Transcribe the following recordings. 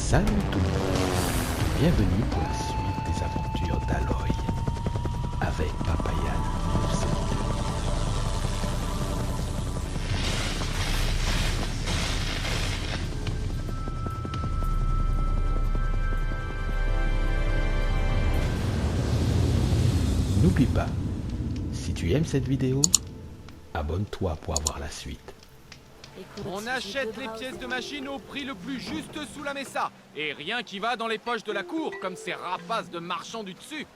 Salut tout le monde, bienvenue pour la suite des aventures d'Aloy avec Papayan pour cette vidéo. N'oublie pas, si tu aimes cette vidéo, abonne-toi pour avoir la suite. On achète les pièces de machine au prix le plus juste sous la mesa. Et rien qui va dans les poches de la cour, comme ces rapaces de marchands du dessus.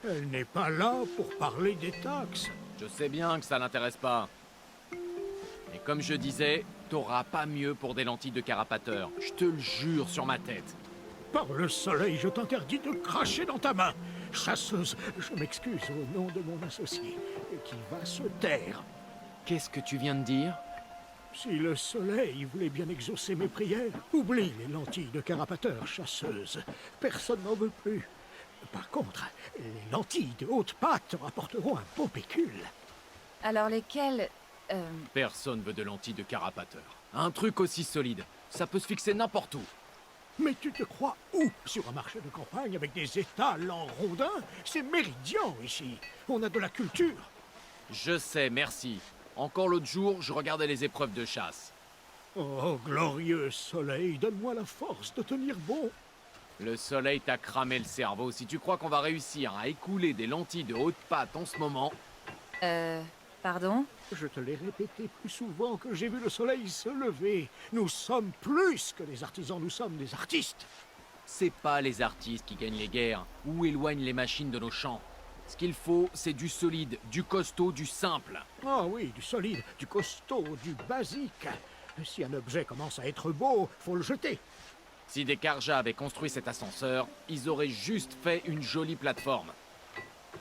Elle n'est pas là pour parler des taxes. Je sais bien que ça l'intéresse pas. Mais comme je disais, t'auras pas mieux pour des lentilles de carapateur. Je te le jure sur ma tête. Par le soleil, je t'interdis de cracher dans ta main. Chasseuse, je m'excuse au nom de mon associé, qui va se taire. Qu'est-ce que tu viens de dire? Si le soleil voulait bien exaucer mes prières, oublie les lentilles de carapateur, chasseuse. Personne n'en veut plus. Par contre, les lentilles de haute pâte te rapporteront un beau pécule. Alors lesquels Personne veut de lentilles de carapateur. Un truc aussi solide, ça peut se fixer n'importe où. Mais tu te crois où? Sur un marché de campagne avec des étals en rondins? C'est méridien ici. On a de la culture. Je sais, merci. Encore l'autre jour, je regardais les épreuves de chasse. Oh, glorieux soleil, donne-moi la force de tenir bon. Le soleil t'a cramé le cerveau. Si tu crois qu'on va réussir à écouler des lentilles de haute pâte en ce moment... Pardon? Je te l'ai répété plus souvent que j'ai vu le soleil se lever. Nous sommes plus que des artisans, nous sommes des artistes. C'est pas les artistes qui gagnent les guerres ou éloignent les machines de nos champs. Ce qu'il faut, c'est du solide, du costaud, du simple. Ah oui, du solide, du costaud, du basique. Si un objet commence à être beau, faut le jeter. Si des Karja avaient construit cet ascenseur, ils auraient juste fait une jolie plateforme.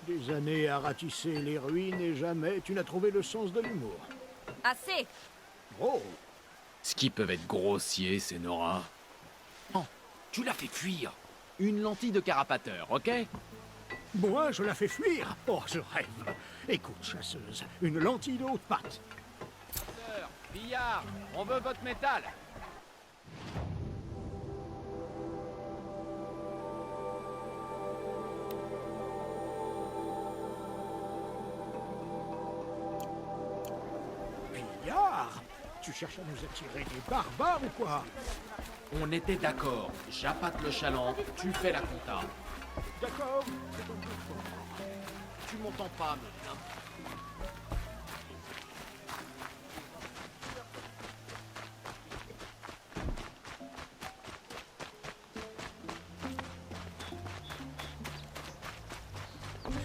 Des années à ratisser les ruines et jamais tu n'as trouvé le sens de l'humour. Assez! Oh, Ce qui peuvent être grossiers, c'est Nora. Non, tu l'as fait fuir. Une lentille de carapateur, ok? moi je la fais fuir. Oh, je rêve. Écoute, chasseuse, une lentille de haute pâte. Sœur, billard, on veut votre métal. Billard? Tu cherches à nous attirer des barbares ou quoi? On était d'accord. J'appâte le chaland, tu fais la compta. D'accord. Tu m'entends pas, maintenant.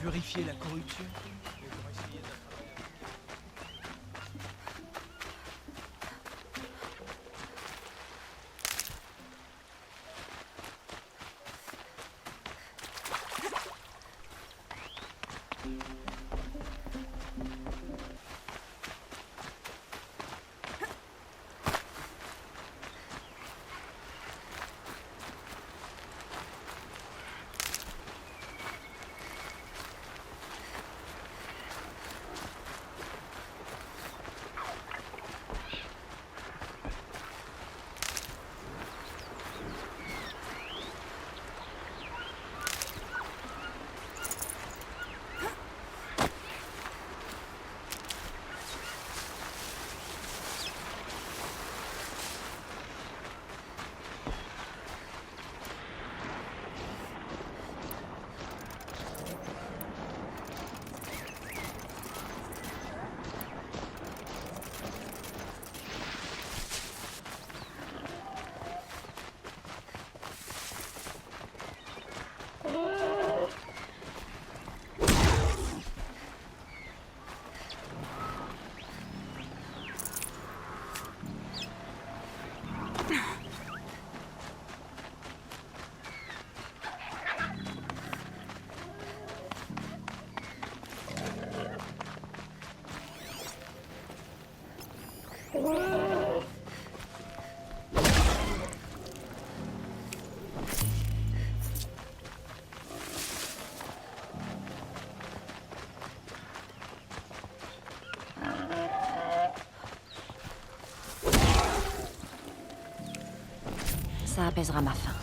Purifier la corruption. Ça apaisera ma faim.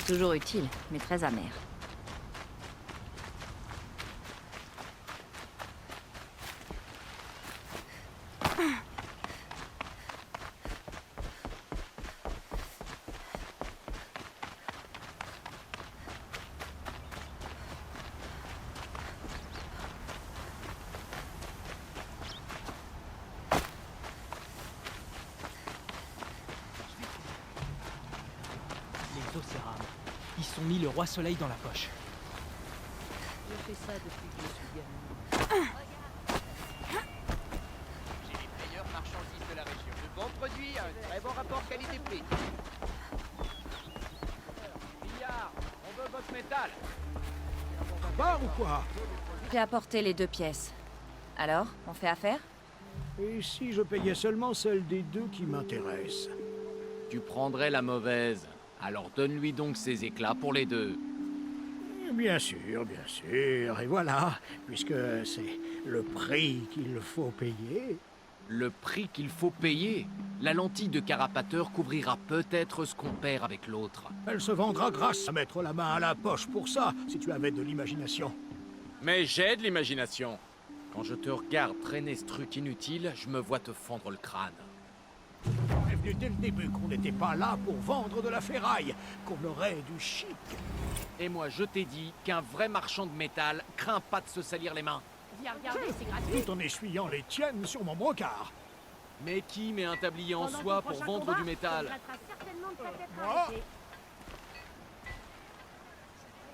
toujours utile, mais très amer. Les Océrames. Ils sont mis le roi soleil dans la poche. Je fais ça depuis que je suis gamin. J'ai les meilleures marchandises de la région. De bons produits, un très bon rapport qualité-prix. Billard, on veut votre métal. Bar ou quoi? J'ai apporté les 2 pièces. Alors, on fait affaire? Et si je payais seulement celle des 2 qui m'intéresse? Tu prendrais la mauvaise. Alors donne-lui donc ses éclats pour les 2. Bien sûr, bien sûr. Et voilà, puisque c'est le prix qu'il faut payer. Le prix qu'il faut payer. La lentille de carapateur couvrira peut-être ce qu'on perd avec l'autre. Elle se vendra grâce à mettre la main à la poche pour ça, si tu avais de l'imagination. Mais j'ai de l'imagination. Quand je te regarde traîner ce truc inutile, je me vois te fendre le crâne. Prévenu dès le début qu'on n'était pas là pour vendre de la ferraille, qu'on aurait du chic. Et moi, je t'ai dit qu'un vrai marchand de métal craint pas de se salir les mains. Viens regarder, c'est gratuit. Tout en essuyant les tiennes sur mon brocart. Mais qui met un tablier en Pendant soie ton pour prochain vendre combat, du métal? tu regretteras certainement de ta tête Moi arrêtée.